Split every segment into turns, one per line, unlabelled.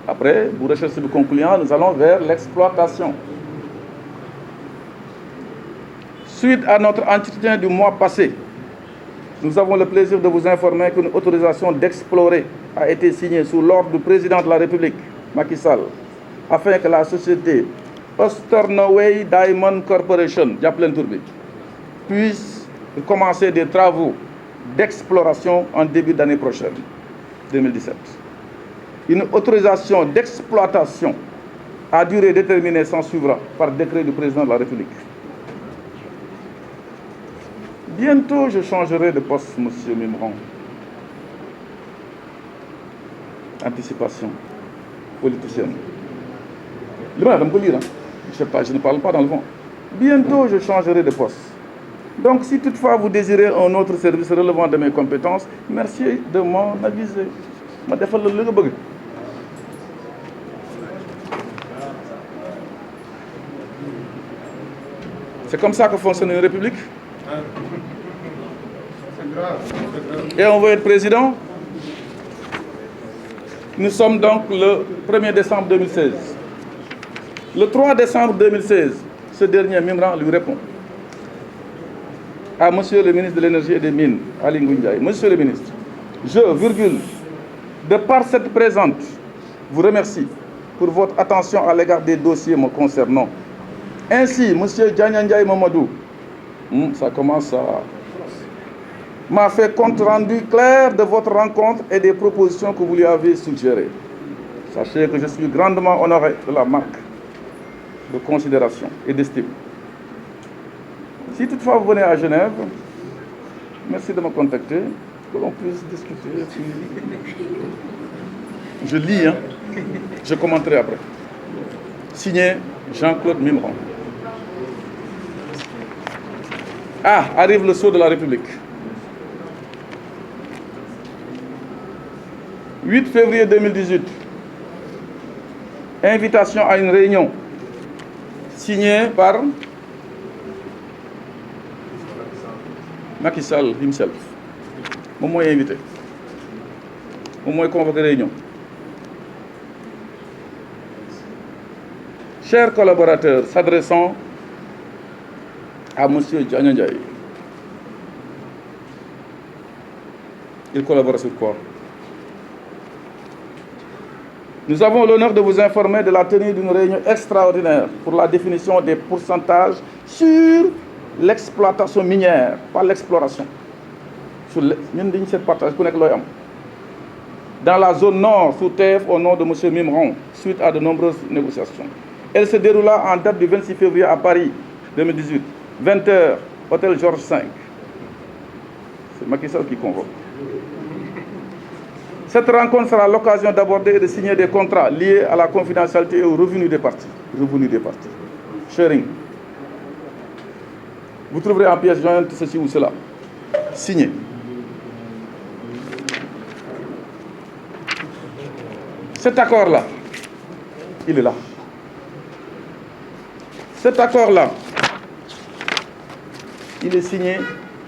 Après, pour recherche concluant, nous allons vers l'exploitation. Suite à notre entretien du mois passé, nous avons le plaisir de vous informer qu'une autorisation d'explorer a été signée sous l'ordre du président de la République, Macky Sall, afin que la société Osternowe Diamond Corporation, puisse commencer des travaux d'exploration en début d'année prochaine, 2017. Une autorisation d'exploitation à durée déterminée s'en suivra par décret du président de la République. Bientôt, je changerai de poste, monsieur Mimran. Anticipation politicienne. Je sais pas, je ne parle pas dans le vent. Bientôt, je changerai de poste. Donc, si toutefois vous désirez un autre service relevant de mes compétences, merci de m'en aviser. C'est comme ça que fonctionne une république. Et on veut être président. Nous sommes donc le 1er décembre 2016. Le 3 décembre 2016, ce dernier Mimran lui répond à monsieur le ministre de l'énergie et des mines, Ali Ngouille. Monsieur le ministre, de par cette présente, vous remercie pour votre attention à l'égard des dossiers me concernant. Ainsi, monsieur Djanyandiaï Mamadou, ça commence à... m'a fait compte rendu clair de votre rencontre et des propositions que vous lui avez suggérées. Sachez que je suis grandement honoré de la marque de considération et d'estime. Si toutefois vous venez à Genève, merci de me contacter, que l'on puisse discuter. Je lis, hein? Je commenterai après. Signé Jean-Claude Mimran. Ah, arrive le sceau de la République. 8 février 2018. Invitation à une réunion signée par Macky Sall himself. Moi, invité. Moi, convoqué réunion. Chers collaborateurs, s'adressant à M. Djanyandiaï. Il collabore sur quoi? Nous avons l'honneur de vous informer de la tenue d'une réunion extraordinaire pour la définition des pourcentages sur l'exploitation minière, pas l'exploration. Dans la zone nord, sous TF, au nom de M. Mimran, suite à de nombreuses négociations. Elle se déroula en date du 26 février à Paris, 2018, 20h, hôtel Georges V. C'est Macky Sall qui convoque. Cette rencontre sera l'occasion d'aborder et de signer des contrats liés à la confidentialité et aux revenus des partis. Sharing. Vous trouverez en pièce jointe ceci ou cela. Signé. Cet accord-là, il est là. Cet accord-là, il est signé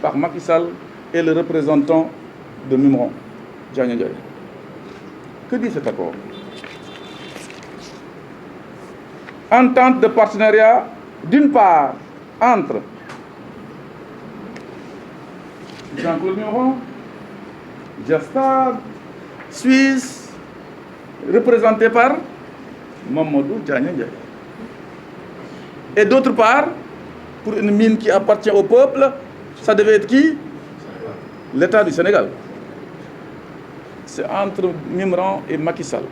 par Macky Sall et le représentant de Mimran, Djanyandiaï. Que dit cet accord? Entente de partenariat, d'une part, entre Jean-Claude Mimran, Diastad, Suisse, représenté par Mamadou Djanyandiaï. Et d'autre part, pour une mine qui appartient au peuple, ça devait être qui? L'État du Sénégal. C'est entre Mimran et Macky Sall.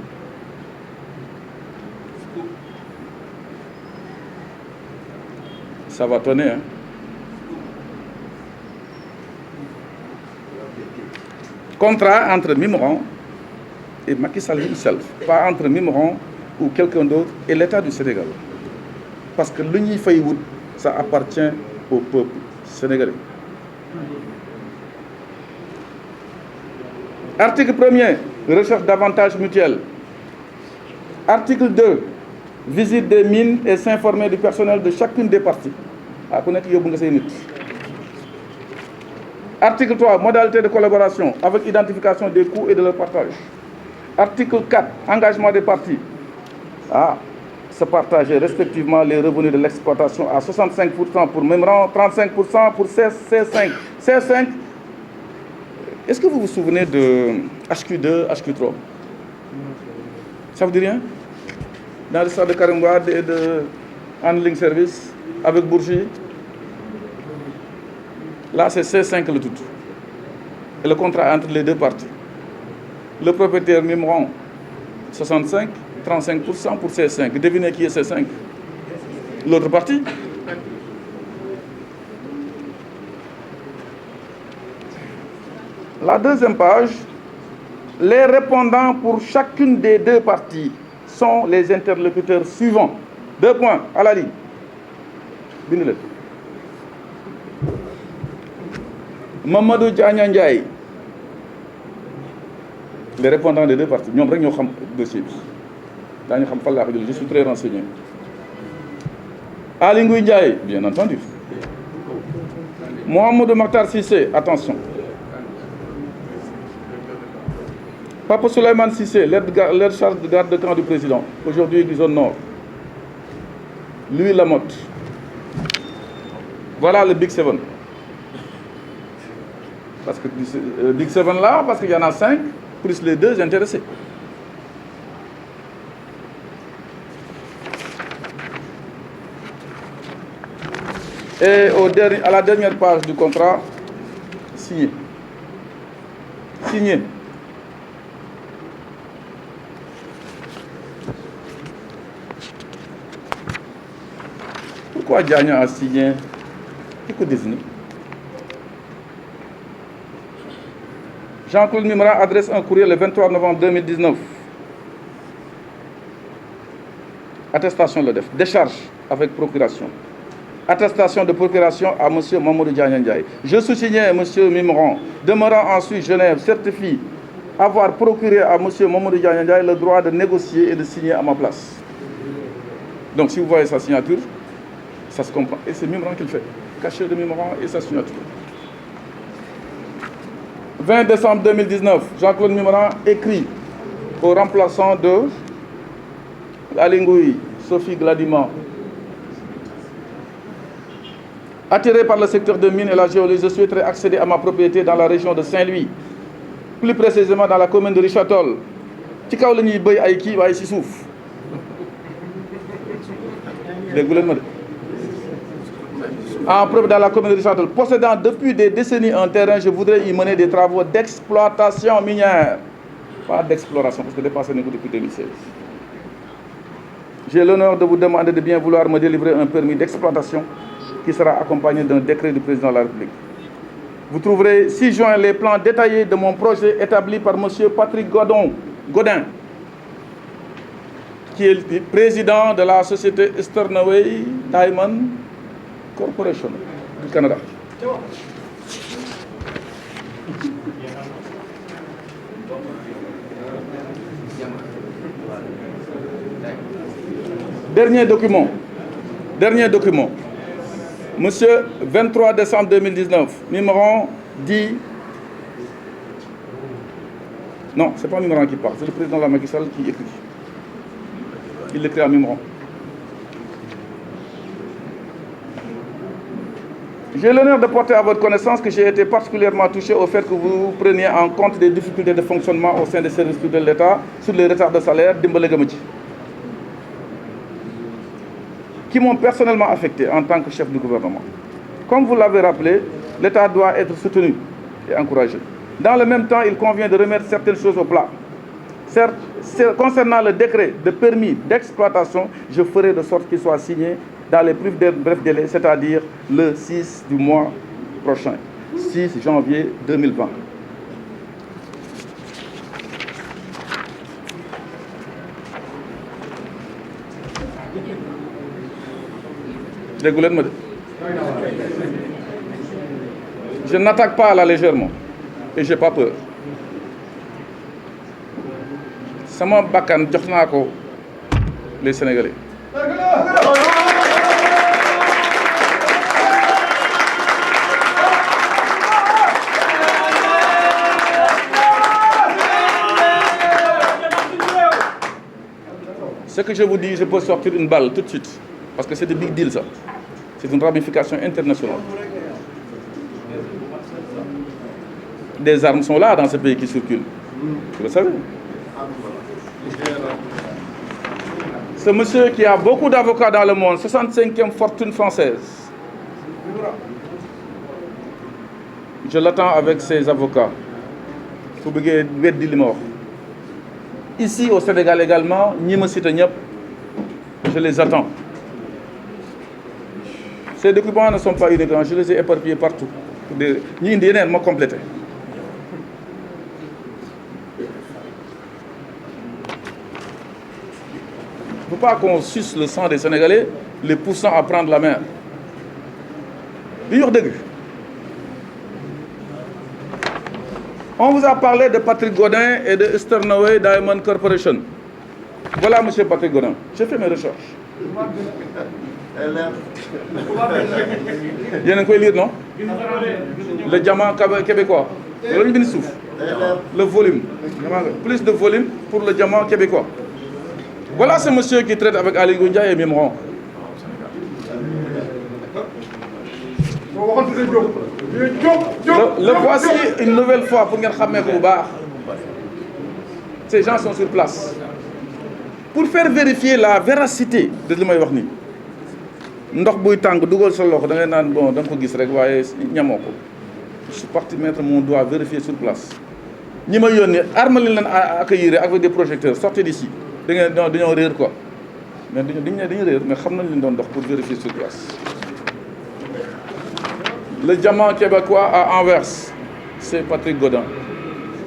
Ça va tonner, hein? Contrat entre Mimran et Macky Sall himself, pas entre Mimran ou quelqu'un d'autre et l'État du Sénégal. Parce que l'Union Faïwood, ça appartient au peuple sénégalais. Article 1er, recherche d'avantages mutuels. Article 2, visite des mines et s'informer du personnel de chacune des parties. Article 3, modalité de collaboration avec identification des coûts et de leur partage. Article 4, engagement des parties. Se partager respectivement les revenus de l'exploitation à 65% pour Memran, 35% pour C5. C5, est-ce que vous vous souvenez de HQ2, HQ3? Ça vous dit rien? Dans l'histoire de Karim Wade et de Handling Service avec Bourgi. Là, c'est C5 le tout. Et le contrat entre les deux parties. Le propriétaire Memran, 65, 35% pour C5. Devinez qui est C5? L'autre partie. La deuxième page, les répondants pour chacune des deux parties sont les interlocuteurs suivants. 2 points à la ligne. Binez-le. Mamadou Diagna Ndiaye. Les répondants des deux parties. Nous avons un dossier. Je suis très renseigné. Ali Ngouille Ndiaye, bien entendu. Mohamedou Makhtar Cissé, attention. Papa Souleymane Cissé, l'aide charge de garde de camp du président, aujourd'hui du zone nord. Louis Lamotte. Voilà le Big Seven. Parce que Big Seven là, parce qu'il y en a 5, plus les 2 intéressés. Et à la dernière page du contrat, signé. Signé. Pourquoi Diagna a signé? Qui peut désigner? Jean-Claude Mimran adresse un courrier le 23 novembre 2019. Attestation le DEF. Décharge avec procuration. Attestation de procuration à M. Mamadou Diagna Ndiaye. Je sous-signais M. Mimran, demeurant ensuite Genève, certifie avoir procuré à M. Mamadou Diagna Ndiaye le droit de négocier et de signer à ma place. Donc si vous voyez sa signature, ça se comprend. Et c'est Mimran qui le fait. Cachet de Mimran et sa signature. 20 décembre 2019, Jean-Claude Mimran écrit au remplaçant de Ali Ngouille, Sophie Gladima. Attiré par le secteur de mines et la géologie, je souhaiterais accéder à ma propriété dans la région de Saint-Louis, plus précisément dans la commune de Richard Toll. Ci kaw la ñuy béy ay kii waaye ci suuf. Déggu leen ma de. En preuve dans la commune de Richard Toll, possédant depuis des décennies un terrain, je voudrais y mener des travaux d'exploitation minière. Pas d'exploration, parce que dépassé n'est que depuis 2016. J'ai l'honneur de vous demander de bien vouloir me délivrer un permis d'exploitation qui sera accompagné d'un décret du président de la République. Vous trouverez 6 juin les plans détaillés de mon projet établi par M. Patrick Godin, qui est le président de la société Easternaway Diamond Corporation du Canada. Dernier document. Monsieur, 23 décembre 2019, Mimran dit... Non, ce n'est pas Mimran qui parle, c'est le président de la Macky Sall qui écrit. Il l'écrit à Mimran. J'ai l'honneur de porter à votre connaissance que j'ai été particulièrement touché au fait que vous preniez en compte des difficultés de fonctionnement au sein des services publics de l'État sur les retards de salaire d'Imbalé-Gamati, qui m'ont personnellement affecté en tant que chef du gouvernement. Comme vous l'avez rappelé, l'État doit être soutenu et encouragé. Dans le même temps, il convient de remettre certaines choses au plat. Certes, concernant le décret de permis d'exploitation, je ferai de sorte qu'il soit signé dans les plus brefs délais, c'est-à-dire le 6 du mois prochain, 6 janvier 2020. Je n'attaque pas à la légèrement et je n'ai pas peur. Sama bakkan jox naa ko les Sénégalais. Ce que je vous dis, je peux sortir une balle tout de suite. Parce que c'est de big deal, ça. C'est une ramification internationale. Des armes sont là dans ce pays qui circulent. Vous le savez. Ce monsieur qui a beaucoup d'avocats dans le monde, 65e fortune française. Je l'attends avec ses avocats. Ici au Sénégal également, je les attends. Ces documents ne sont pas uniques, je les ai éparpillés partout. Ni indiens m'ont complété. Il ne faut pas qu'on suce le sang des Sénégalais, les poussant à prendre la mer. On vous a parlé de Patrick Godin et de Eastern Away Diamond Corporation. Voilà, M. Patrick Godin. J'ai fait mes recherches. Il y en a quoi lire, non? Le diamant québécois. Le volume. Plus de volume pour le diamant québécois. Voilà ce monsieur qui traite avec Ali Goundia et Mimran. Le voici une nouvelle fois pour Nguyen Khamé Kouba. Ces gens sont sur place. Pour faire vérifier la véracité de ce que je dis. Je suis parti mettre mon doigt vérifier sur place. Nous m'ont accueillir avec des projecteurs. Sortez d'ici. Nous rire quoi. Mais nous savons pour vérifier sur place. Le diamant québécois à Anvers, c'est Patrick Godin.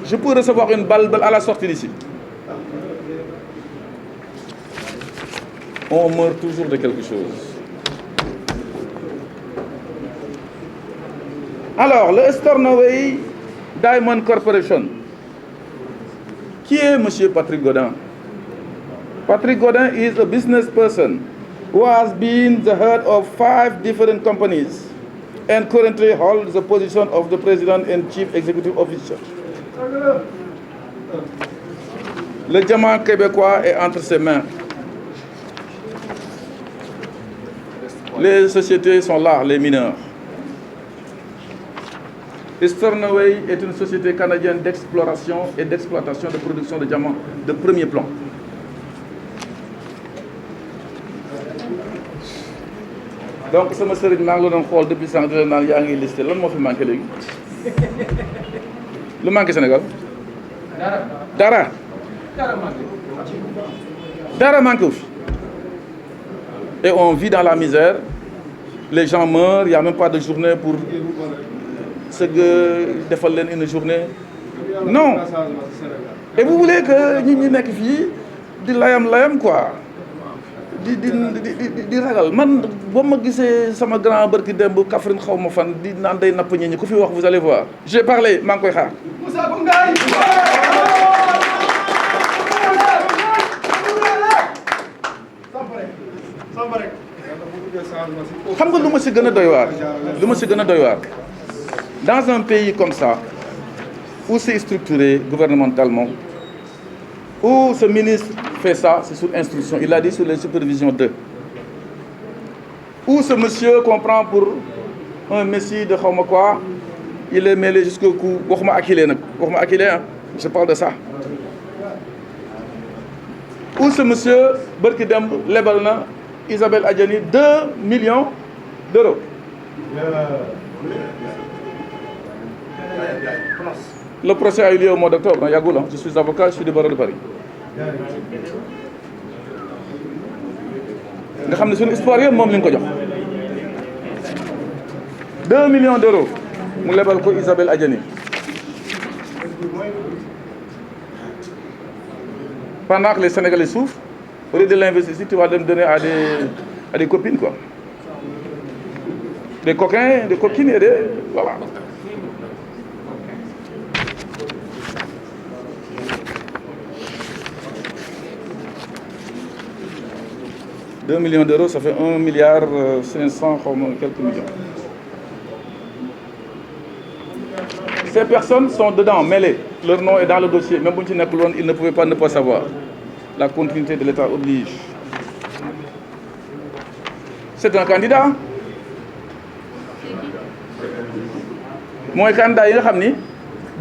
Je peux recevoir une balle à la sortie d'ici. On meurt toujours de quelque chose. Alors, le Eastern Away Diamond Corporation. Qui est M. Patrick Godin? Patrick Godin is a business person who has been the head of 5 different companies and currently holds the position of the President and Chief Executive Officer. Le diamant québécois est entre ses mains. Les sociétés sont là, les mineurs. Eastern Away est une société canadienne d'exploration et d'exploitation de production de diamants de premier plan. Donc, ce monsieur qui m'a dit depuis 100 ans, il y a une liste. Qu'est-ce qui manque? Le manque au Sénégal? Dara. Dara manque. Et on vit dans la misère. Les gens meurent, il n'y a même pas de journée pour ce que défendre une journée. Non. Et vous voulez que nous nekk fi di layam quoi. Di ragal man bo ma gisee sama grand barki demb Kaffrine xawma fan di nan day napp ñi ku fi wax vous allez voir. J'ai parlé, maa ngi koy xaar. Moussa Koungay. Xam nga lu ma ci gëna doy waar. Dans un pays comme ça, où c'est structuré gouvernementalement, où ce ministre fait ça, c'est sous instruction, il a dit sous les supervisions d'eux. Où ce monsieur comprend pour un messie de xawma quoi, il est mêlé jusqu'au cou. Waxuma akilé, je parle de ça. Où ce monsieur, barki dem lebal na Isabelle Adjani 2 millions d'euros. Le procès a eu lieu au mois d'octobre, je suis avocat, je suis du barreau de Paris. Nga xam ne suñu histoire yëpp moom li nga ko jox 2 millions d'euros mu lebal ko Isabelle Adjani. Pendant que les Sénégalais souffrent, au lieu de l'investir, tu vas le donner à des copines quoi. Des coquins, des coquines et des... Voilà. « 2 millions d'euros, ça fait 1 milliard 500 quelques millions. Ces personnes sont dedans, mêlées. Leur nom est dans le dossier. Même si ils ne pouvaient pas ne pas savoir. La continuité de l'État oblige. C'est un candidat. Mooy candidat yi nga xam ni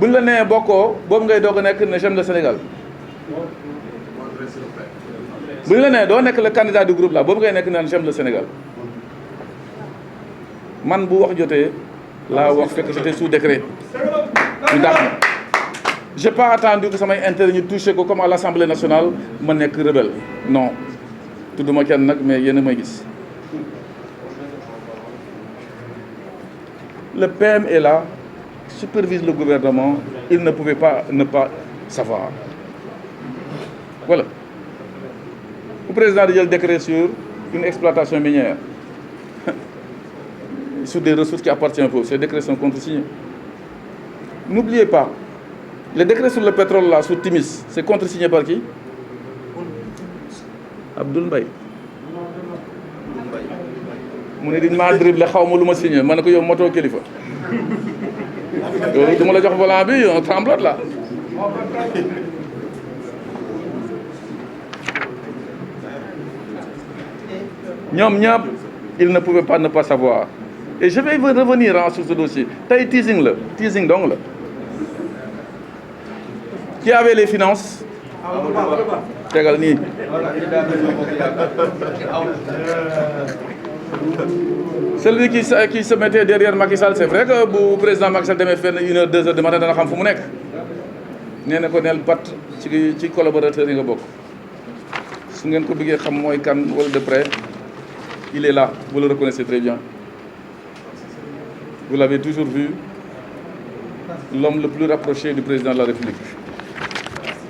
buñ la nee bokkoo boobu ngay doog a nekk ne j'aime le Sénégal. buñ la nee doo nekk le candidat du groupe là boobu ngay nekk naan j'aime le Sénégal. Man bu wax jotee laa wax fekk j'étais sous décret ñu dàq ma. J'ai pas attendu que samay intérêt ñu touché ko comme à l'Assemblée nationale ma nekk rebelle non tudduma kenn nag mais yéen a may gis. Le PM est là, supervise le gouvernement, il ne pouvait pas ne pas savoir. Voilà. Le président a dit le décret sur une exploitation minière, sur des ressources qui appartiennent au peuple. Ces décrets sont contresignés. N'oubliez pas, les décrets sur le pétrole là, sur Timis, c'est contresigné par qui? Abdoul Mbaye. mu ne diñ maa dribble xaw ma lu ma signé ma ne ko yow moto kilifa yow dama la jox volant bi on tremblote là. ñoom ñëpp il ne pouvait pas ne pas savoir et je vais revenir sur ce dossier tey teasing la teasing dong la. Qui avait les finances? tegal nii. Celui qui se mettait derrière Macky Sall, c'est vrai que bu président Macky Sall demee fenn 1 heure 2 heures du matin dana xam fu mu nekk nee na ko neel pat ci collaborateur yi nga bokk su ngeen ko bëggee xam mooy kan wala de près il est là, vous le reconnaissez très bien. Vous l'avez toujours vu, l'homme le plus rapproché du président de la République.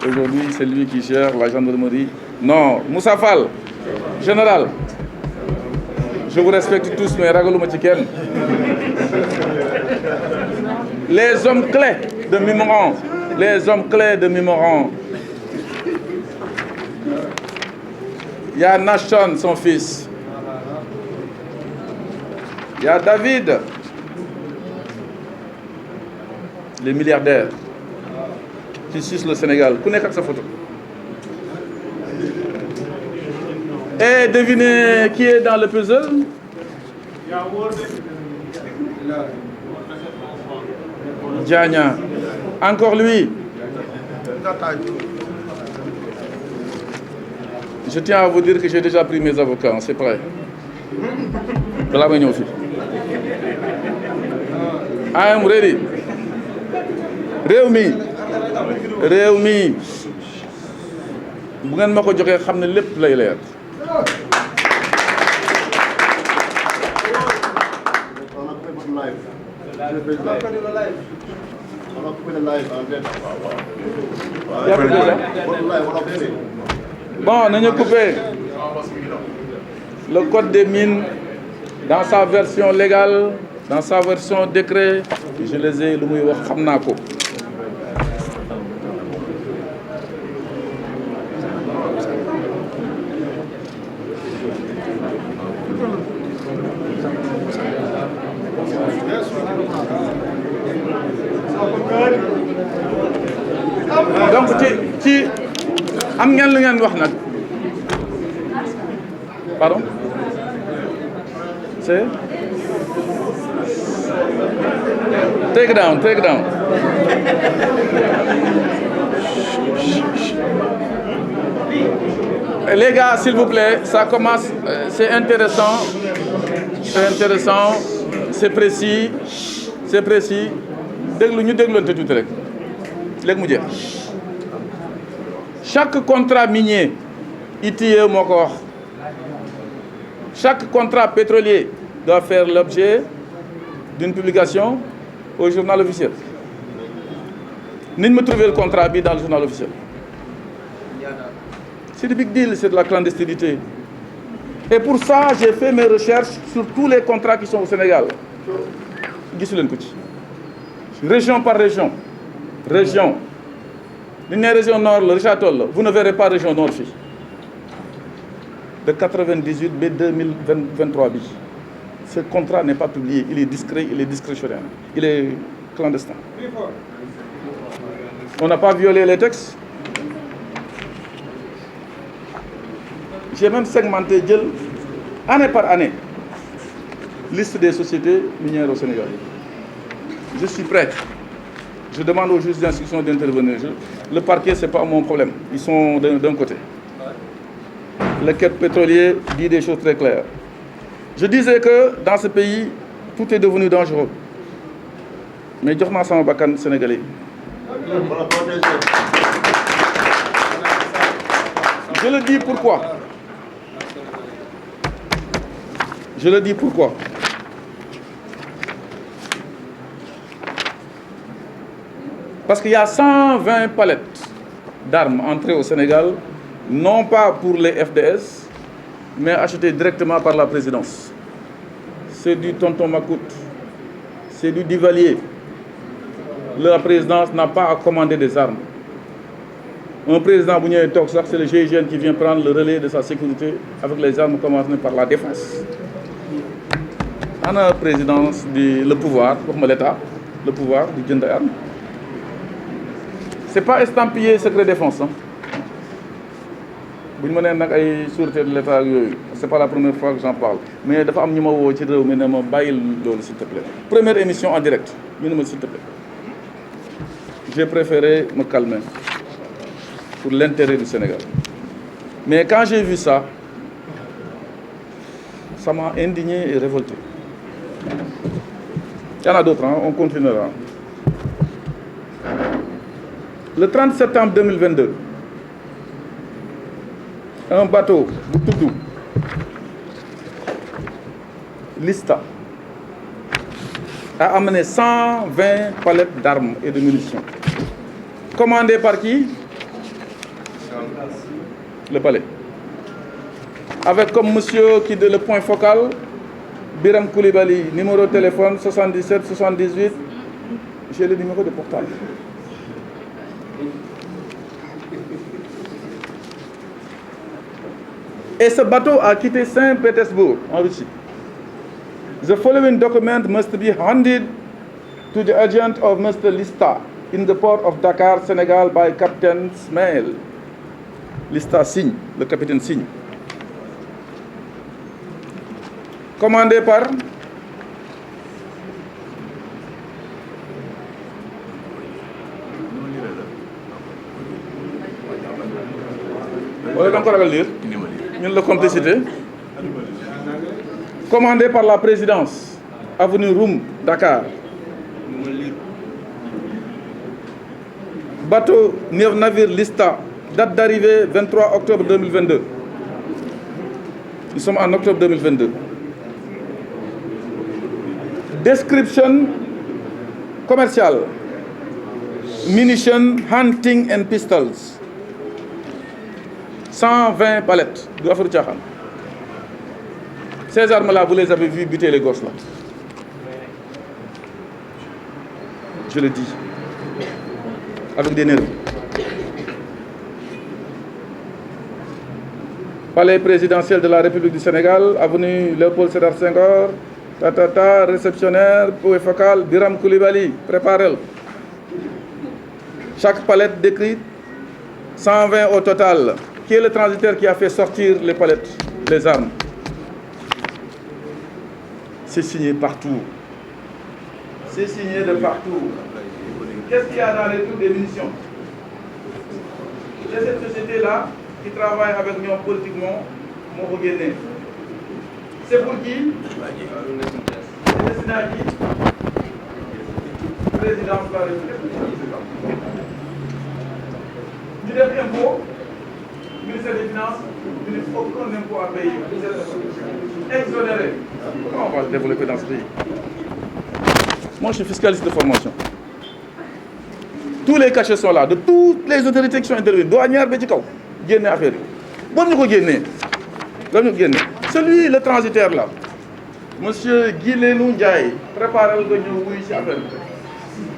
Aujourd'hui, c'est lui qui gère la gendarmerie. Non, Moussa Fall, général. Je vous respecte tous, mais ragaluma ci kenn. Les hommes clés de Mimran, les hommes clés de Mimran. Il y a Nashon, son fils. Il y a David, les milliardaires qui sucent le Sénégal. Ku nekk ak sa photo. Et devinez qui est dans le puzzle? Diagna. Encore lui. Je tiens à vous dire que j'ai déjà pris mes avocats, c'est prêt. Balaa may ñëw fi. I am ready. réew mi bu ngeen ma ko joxee xam ne lépp lay leer. Bon, nañu coupé le code des mines dans sa version légale, dans sa version décret, je les ai lu muy wax xam naa ko. Donc ci am ngeen lu ngeen wax nag. Pardon? C'est take down. Les gars, s'il vous plaît, ça commence, c'est intéressant, c'est précis. Déglu ñu dégloonte tuuti rek léegi mu jeex. Chaque contrat minier ITIE moo ko wax. Chaque contrat pétrolier doit faire l'objet d'une publication au journal officiel. Niñ ma trouver le contrat bi dans le journal officiel. C'est du big deal, c'est de la clandestinité. Et pour ça, j'ai fait mes recherches sur tous les contrats qui sont au Sénégal. Gisu leen ko ci. Région par région. Région. Li ñu nee région nord la Richard Toll, vous ne verrez pas région nord fii. De 98 ba 2023 bi. Ce contrat n'est pas publié, il est discret, il est discrétionnaire, il est clandestin. On n'a pas violé les textes. J'ai même segmenté année par année liste des sociétés minières au Sénégal. Je suis prêt. Je demande aux juges d'instruction d'intervenir. Le parquet, ce n'est pas mon problème. Ils sont d'un côté. Le quête pétrolier dit des choses très claires. Je disais que dans ce pays, tout est devenu dangereux. Mais jox naa sama bakkan sénégalais. Je le dis pourquoi. Je le dis pourquoi. Parce qu'il y a 120 palettes d'armes entrées au Sénégal, non pas pour les FDS, mais achetées directement par la présidence. C'est du tonton Macoute, c'est du Duvalier. La présidence n'a pas à commander des armes. Un président Bougné Tok, c'est le GIGN qui vient prendre le relais de sa sécurité avec les armes commandées par la défense. On a la présidence, le pouvoir, comme l'État, le pouvoir du Djenda armes. Ce n'est pas estampillé secret défense. Si je suis sûreté de l'État, ce n'est pas la première fois que j'en parle. Mais il y a des gens qui m'ont dit s'il te plaît. Première émission en direct. S'il te plaît. J'ai préféré me calmer pour l'intérêt du Sénégal. Mais quand j'ai vu ça, ça m'a indigné et révolté. Il y en a d'autres, on continuera. Le 30 septembre 2022, un bateau, Boutoudou, Lista, a amené 120 palettes d'armes et de munitions. Commandé par qui? Le palais. Avec comme monsieur qui est le point focal, Biram Koulibaly, numéro de téléphone 77 78, j'ai le numéro de portable. Et ce bateau a quitté Saint-Pétersbourg, en Russie. The following document must be handed to the agent of Mr. Lista in the port of Dakar, Sénégal, by Captain Smail. Lista signe, le capitaine signe. Commandé par la complicité. Commandé par la présidence, avenue Roum, Dakar. Bateau navire Lista, date d'arrivée 23 octobre 2022. Nous sommes en octobre 2022. Description commerciale. Munitions, hunting and pistols. 120 palettes. Ces armes-là, vous les avez vues buter les gosses là. Je le dis. Avec des nerfs. Palais présidentiel de la République du Sénégal, avenue Léopold Sédar Senghor, réceptionnaire, point focal, Biram Koulibaly, préparez-le. Chaque palette décrite, 120 au total. Qui est le transitaire qui a fait sortir les palettes, les armes? C'est signé partout. C'est signé de partout. Qu'est-ce qu'il y a dans les trucs des munitions? C'est cette société-là qui travaille avec nous politiquement, mon regardé. C'est pour qui? C'est destiné à qui? Présidence de la République. Du def impôt, ministère des Finances, il n'y a aucun impôt à payer. Exonéré. Comment on va se développer dans ce pays? Moi, je suis fiscaliste de formation. Tous les cachets sont là, de toutes les autorités qui sont intervenues. Douanière, Bédikaw, Guéné affaire. Bon, nous Guéné. Celui, le transitaire là, monsieur Guilénou Ndiaye, préparez le gagnon, oui, c'est affaire.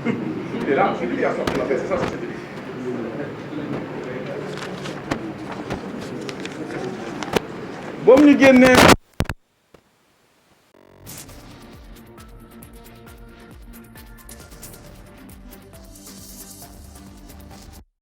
Il est là, c'est lui qui a sorti l'affaire, c'est ça, c'est lui. Bon, nous Guéné.